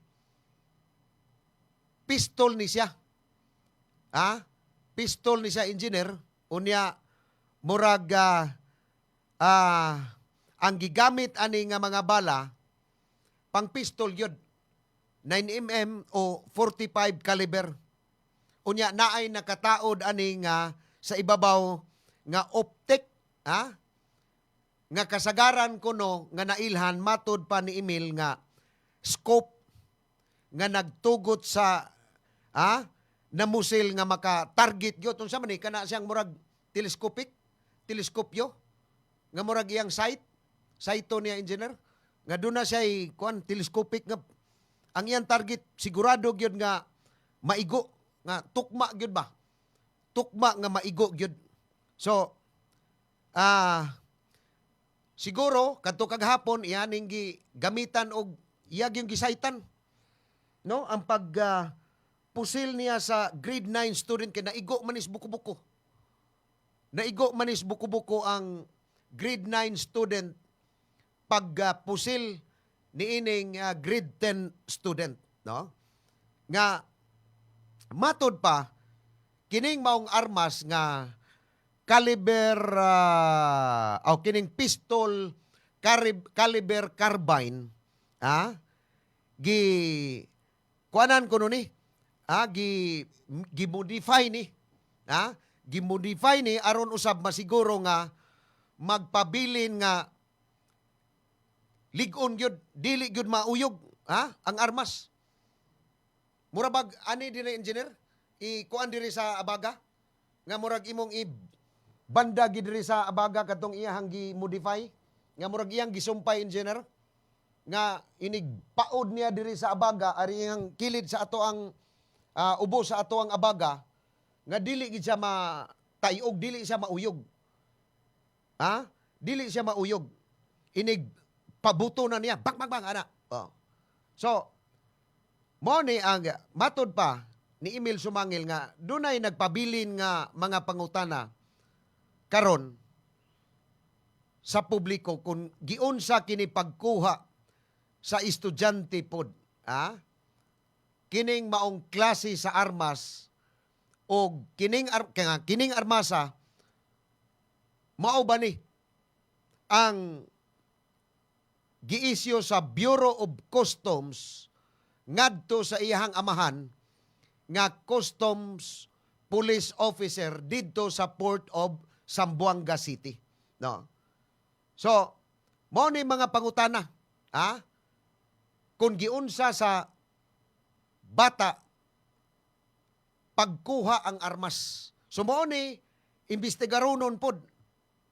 Pistol ni siya. Pistol ni siya, engineer. Unya, murag ang gigamit ani nga mga bala, pang pistol yun. 9mm o 45 caliber. Unya, naay nakataod ani nga sa ibabaw nga optic, nga kasagaran kuno nga nailhan matod pa ni Emil nga scope nga nagtugot sa namusil nga maka-target gyud. Unsa man ni kana siyang murag teleskopyo nga murag iyang sight niya engineer nga doon na siya telescopic nga ang iyang target sigurado gyud nga maigo nga tukma gyud ba, tukma nga maigo gyud. So siguro kadto kaghapon iyan ning gamitan og iyag yung gisaytan, no, ang pag pusil niya sa grade 9 student kay naigo manis buko-buko. Naigo manis buko-buko ang grade 9 student pag pusil ni ining grade 10 student, no? Nga matod pa kining maong armas nga caliber kining pistol caliber carbine kuanan kuno ni gi-modify ni gimodify ni aron usab masiguro nga magpabilin nga ligon gyud dili gyud mauyog ang armas. Mura bag ani dinhi engineer kuan diri sa abaga nga murag imong banda gid diri sa abaga katong iyang gi-modify nga murag iyang gisumpay engineer nga inig paod niya diri sa abaga ari iyang kilid sa ato ang ubo sa ato ang abaga nga dili gid siya matayog, dili siya mauyog. Dili siya mauyog. Inig pabuto na niya. Bang bang bang ana. So mo ni ang matod pa ni Emil Sumangil nga dunay nagpabilin nga mga pangutana karon sa publiko kung giunsa kini pagkuha sa estudyante pod, kining maong klase sa armas o kining armasa mao ba ni ang giisyo sa Bureau of Customs ngadto sa iyahang amahan nga customs police officer didto sa Port of Zamboanga City. No. So, mao ni mga pangutana, kung giunsa sa bata pagkuha ang armas. So mao ni imbestigaronon pod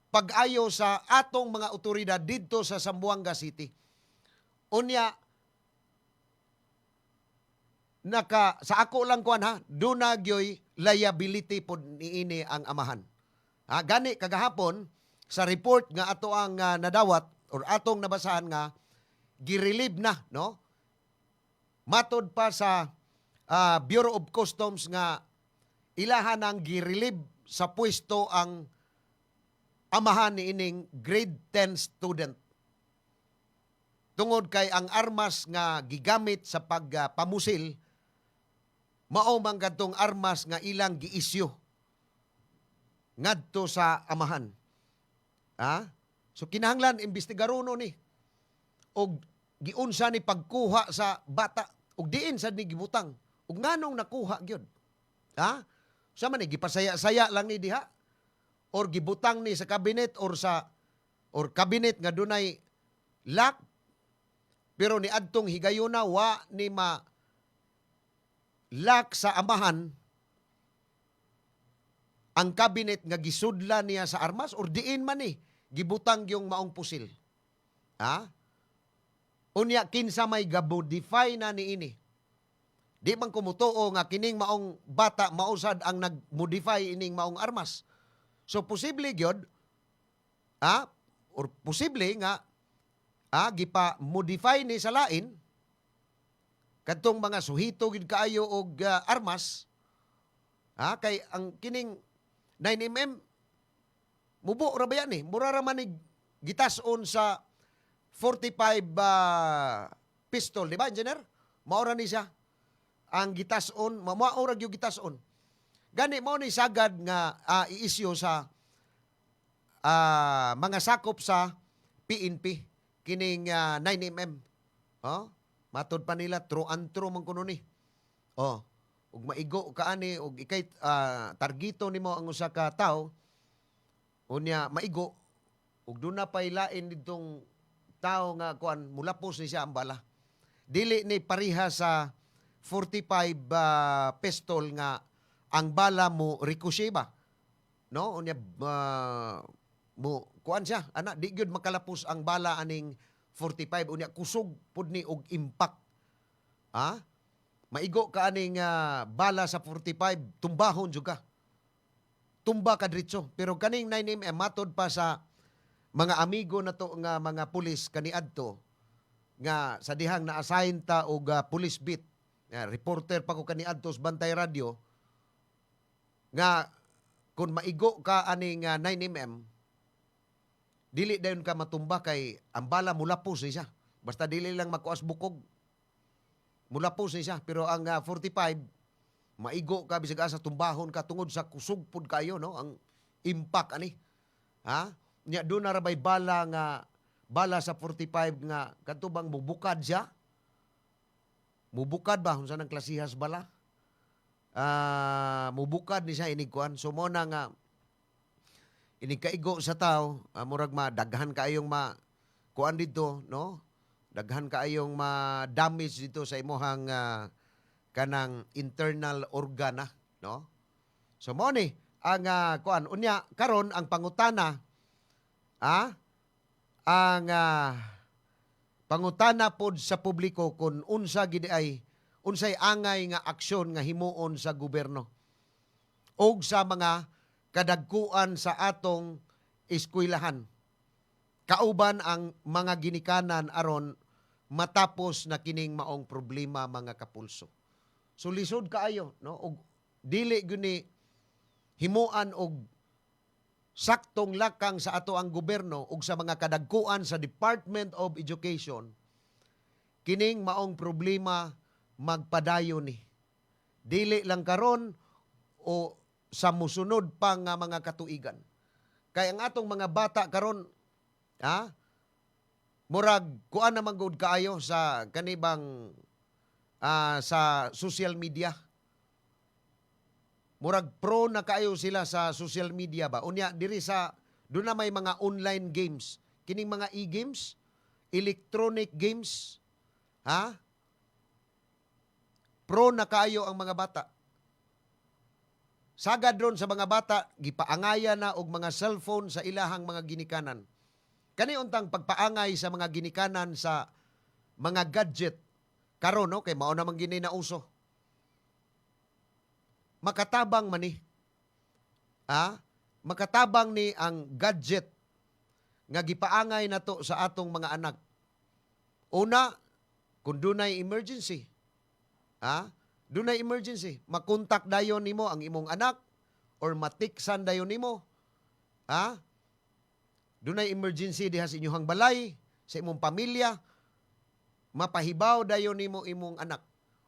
pag-ayo sa atong mga otoridad didto sa Zamboanga City. Unya sa ako lang kuan duna gyoy liability pod niini ang amahan. Gani kagahapon sa report nga ato ang nadawat or atong nabasahan nga girelieve na, no? Matod pa sa Bureau of Customs nga ilahan ang girelieve sa pwesto ang amahan ni ining grade 10 student. Tungod kay ang armas nga gigamit sa pagpamusil mao man kadtong armas nga ilang giisyu ngadto sa amahan. So kinahanglan imbestigarono ni og giunsa ni pagkuha sa bata og diin sad ni gibutang ug nganong nakuha gyud. Sa man ni gipasaya-saya lang ni diha or gibutang ni sa cabinet or cabinet nga dunay lock pero ni adtong higayuna wa ni lock sa amahan ang cabinet nga gisudla niya sa armas or diin man ni gibutang yung maong pusil. Unya kinsa may gabodify na niini. Di man kumutuo nga kining maong bata mausad ang nagmodify ining maong armas. So posible gyud or posible nga gipa-modify ni sa lain kadtong mga suhito gid kaayo og armas kay ang kining 9mm mubo ra ba yan mura ra man gitas-on sa 45 pistol, di ba, engineer? Maura ni siya ang gitas-on, maura gyud gitas-on. Gani mao ni sagad nga i-issue sa mga sakop sa PNP kining 9mm. Matod pa nila true and true man kuno ni. Ug maigo ka ani ug ikay targito nimo ang usa ka tawo unya maigo ug duna pay lain didtong tao nga kuan mulapos ni siya ang bala. Dili ni pariha sa 45 pistol nga ang bala mo ricochet ba. No? Unya mo kuan siya ana di gyud makalapos ang bala aning 45 unya kusog pud ni og impact. Maigo ka aning bala sa 45 tumbahon juga. Tumba ka diretso pero kaning 9mm matod pa sa mga amigo na to nga mga pulis kaniadto nga sa dihang na-assign ta og police beat. Reporter pa ko kaniadto sa Bantay Radio nga kung maigo ka aning 9mm dili dayon ka matumba kay ang bala mulapos siya. Basta dili lang makuas bukog. Mulapos siya pero ang 45 maigo ka bisag asa tumbahon ka tungod sa kusog pud kayo no ang impact ani. Nya do na rabay bala sa 45 nga kadto bang mubukad siya? Mubukad ba unsa nang klasihas bala? mubukad ni siya inigkuan. So mo na nga inikaigo sa tao, murag daghan kaayong kuan dito, no? Daghan kaayong ma-damage dito sa imuhang kanang internal organa, no? So mo ni ang kuan unya karon ang pangutana ang pangutana pod sa publiko kung unsay angay nga aksyon nga himuon sa gobyerno og sa mga kadagkuan sa atong eskwelahan. Kauban ang mga ginikanan aron matapos na kining maong problema mga kapulso. So lisod kaayo, no? Og dili guni himuan og saktong lakang sa ato ang gobyerno ug sa mga kadagkuan sa Department of Education kining maong problema magpadayon ni. Dili lang karon o sa musunod pa nga mga katuigan. Kaya ang atong mga bata karon murag kuan naman gud kaayo sa kanibang sa social media. Murag pro na kaayo sila sa social media ba. Unya diri sa doon na may mga online games. Kining mga e-games, electronic games, pro na kaayo ang mga bata. Sagad ron sa mga bata, gipaangaya na og mga cellphone sa ilahang mga ginikanan. Kani untang pagpaangay sa mga ginikanan sa mga gadget karon, no? Kay mao namang gini na uso. Makatabang man ni. Makatabang ni ang gadget nga gipaangay nato sa atong mga anak. Una, kung dunay emergency. Dunay emergency, makontak dayon nimo ang imong anak or matiksan dayon nimo. Dunay emergency diha sa inyong balay, sa imong pamilya, mapahibaw dayon nimo imong anak.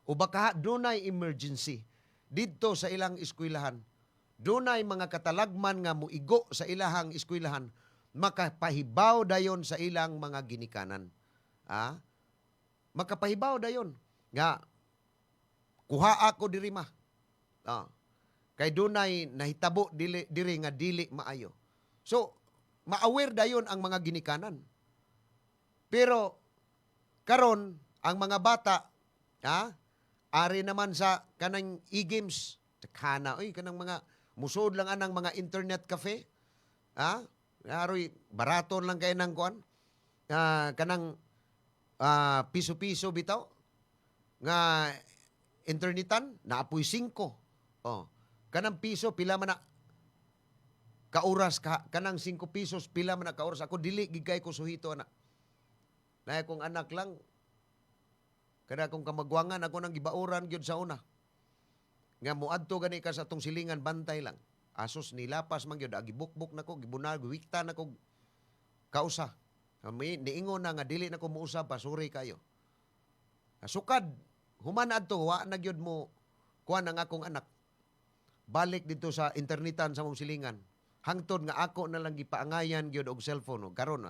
O baka dunay emergency didto sa ilang eskwelahan. Dunay mga katalagman nga muigo sa ilahang eskwelahan, makapahibaw dayon sa ilang mga ginikanan. Makapahibaw dayon nga kuha ako diri ma. Kay dunay nahitabo diri nga dili maayo. So, ma-aware dayon ang mga ginikanan. Pero karon ang mga bata, ari naman sa kanang e-games, kanang mga musod lang anang mga internet cafe. Aroy baraton lang kay nang kuan. Kanang piso-piso bitaw nga internetan naapoy 5. Kanang piso pila man na kauras kanang 5 pesos pila man na kauras. Ako dili gigay ko suhito ana. Na akong anak lang kada akong kamagwangan ako nang gibauran gyud sa una. Nga muadto gani ka sa atong silingan bantay lang. Asos nilapas man gyud agibukbuk nako gibunag wikta nako kausa. Kami niingon na nga dili nako muusab pasuri kayo. Sukad human adto wa na gyud mo kuan ang akong anak. Balik dito sa internetan sa mong silingan. Hangtod nga ako na lang gipaangayan gyud og cellphone. Karon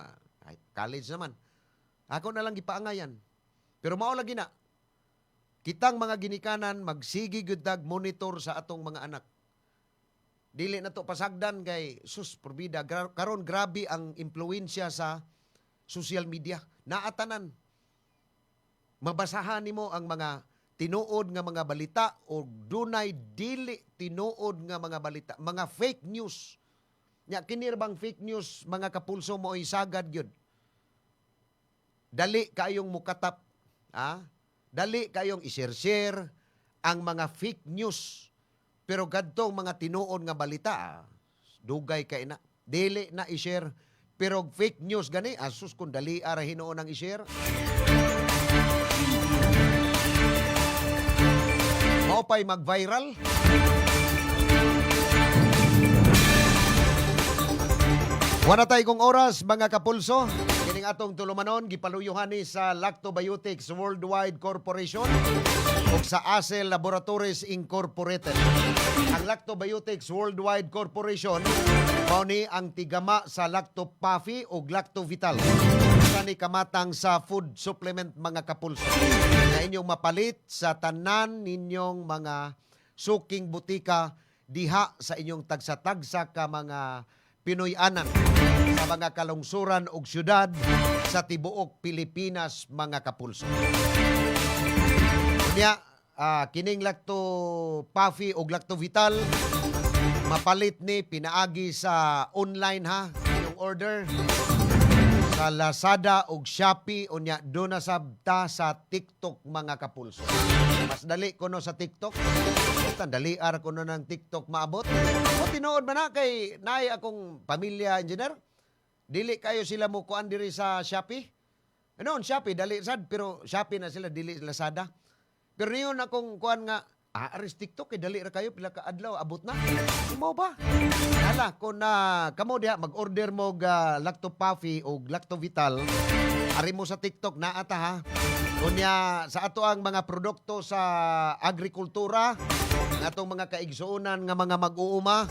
college naman. Ako na lang gipaangayan. Pero mao lagi na. Kitang mga ginikanan magsigi gyud dag monitor sa atong mga anak. Dili na to pasagdan kay sus porbida karon grabe ang impluwensya sa social media. Naatanan. Mabasahan nimo ang mga tinuod nga mga balita o dunay dili tinuod nga mga balita, mga fake news. Nya kinirbang fake news mga kapulso mo ay sagad gyud. Dali kayong mukatap, dali kayong i-share ang mga fake news. Pero gadtong mga tinuod nga balita, dugay kay na. Dili na i-share. Pero fake news gani, asus kung dali ara hinuon ang i-share. Mao pa'y mag-viral. Wala tayo kong oras, mga kapulso. Kining atong tulumanon, gipaluyuhan ni sa Lactobiotics Worldwide Corporation o sa Acel Laboratories Incorporated. Ang Lactobiotics Worldwide Corporation, mao ni ang tigama sa Lactopafi o Lactovital. Sa ni kamatang sa food supplement mga kapulso. Na inyong mapalit sa tanan ninyong mga suking butika diha sa inyong tagsa-tagsa ka mga Pinoy-anan sa mga kalungsuran ug syudad sa tibuok Pilipinas, mga kapulso. Kanya, kining Lacto Puffy ug Lacto Vital, mapalit ni pinaagi sa online ha, inyong order sa Lazada ug Shopee, unya do na sabta sa TikTok, mga kapulso. Mas dali kuno sa TikTok. Dali ar kuno ng TikTok maabot. O tinuod man na kay naay akong pamilya engineer. Dili kayo sila mo kuan diri sa Shopee. Ano, Shopee dali sad pero Shopee na sila dili Lazada. Pero niyon akong kuan nga aris TikTok kay dali ra kayo pila ka adlaw abot na. Mo ba? Hala kun kamo diha mag-order mo Lacto Puffy o Lacto Vital, ari mo sa TikTok na ata ha. Kunya sa ato ang mga produkto sa agrikultura, ng atong mga kaigsuonan nga mga mag-uuma,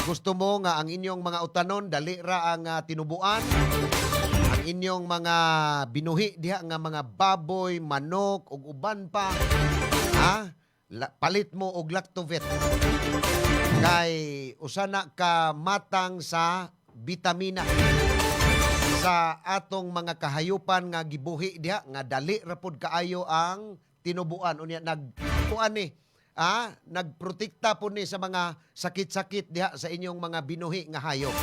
gusto mo nga ang inyong mga utanon dali ra ang tinubuan, ang inyong mga binuhi diha nga mga baboy, manok ug uban pa, ha? Palit mo og Lactovit. Kay usana ka matang sa bitamina sa atong mga kahayupan nga gibuhi diha nga dali ra pud kaayo ang tinubuan. Unya nagkuan ni nagprotekta po ni sa mga sakit-sakit diha sa inyong mga binuhi nga hayop.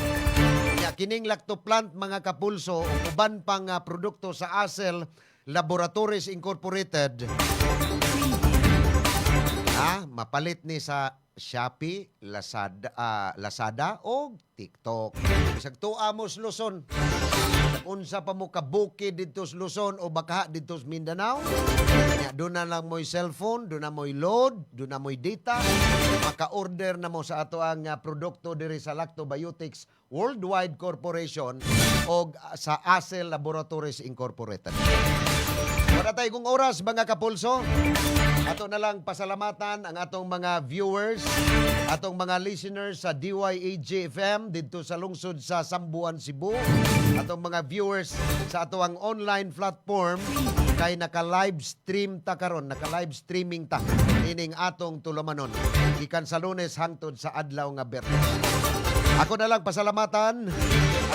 Kaya kining Lactoplant, mga kapulso, o uban pang produkto sa Acel Laboratories Incorporated, mapalit ni sa Shopee, Lazada o TikTok. Bisag tuwa mo sa Luzon. Unsa pa mo kabuki dito sa Luzon o baka dito sa Mindanao. Doon na lang mo'y cellphone, doon na mo'y load, doon na mo'y data. Maka-order na mo sa ato ang produkto diri sa Lactobiotics Worldwide Corporation o sa Acel Laboratories Incorporated. Wala tayo kung oras, mga kapulso. Ato na lang pasalamatan ang atong mga viewers, atong mga listeners sa DYAG-FM dito sa lungsod sa Sambuan, Cebu. Atong mga viewers sa ato ang online platform kay naka-live stream ta karon, naka-live streaming ta ining atong tulumanon gikan sa Lunes hangtod sa adlaw nga Biyernes. Ako na lang pasalamatan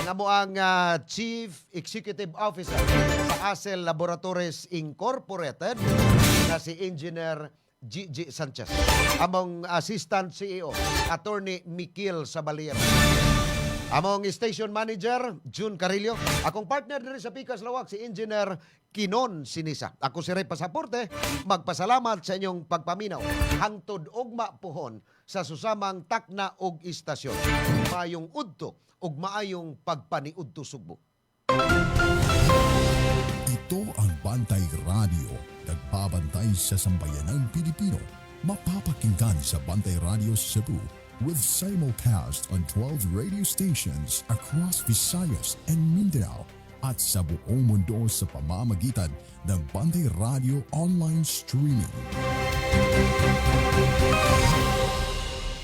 ang amoang Chief Executive Officer sa Acel Laboratories Incorporated na si Engineer Gigi Sanchez. Among Assistant CEO, Attorney Mikil Sabalier. Among Station Manager, June Carillo. Akong partner diri sa Pikas Lawak, si Engineer Kinon Sinisa. Ako si Ray Pasaporte, magpasalamat sa inyong pagpaminaw. Hangtod og mapuhon sa susamang takna og istasyon. Maayong udto ug maayong pagpaniudto Sugbo. Ito ang Bantay Radio, nagbabantay sa sambayanang Pilipino. Mapapakinggan sa Bantay Radio Cebu with simulcast on 12 radio stations across Visayas and Mindanao at sa buong mundo sa pamamagitan ng Bantay Radio online streaming.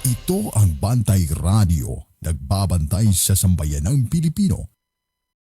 Ito ang Bantay Radio, nagbabantay sa sambayanang Pilipino.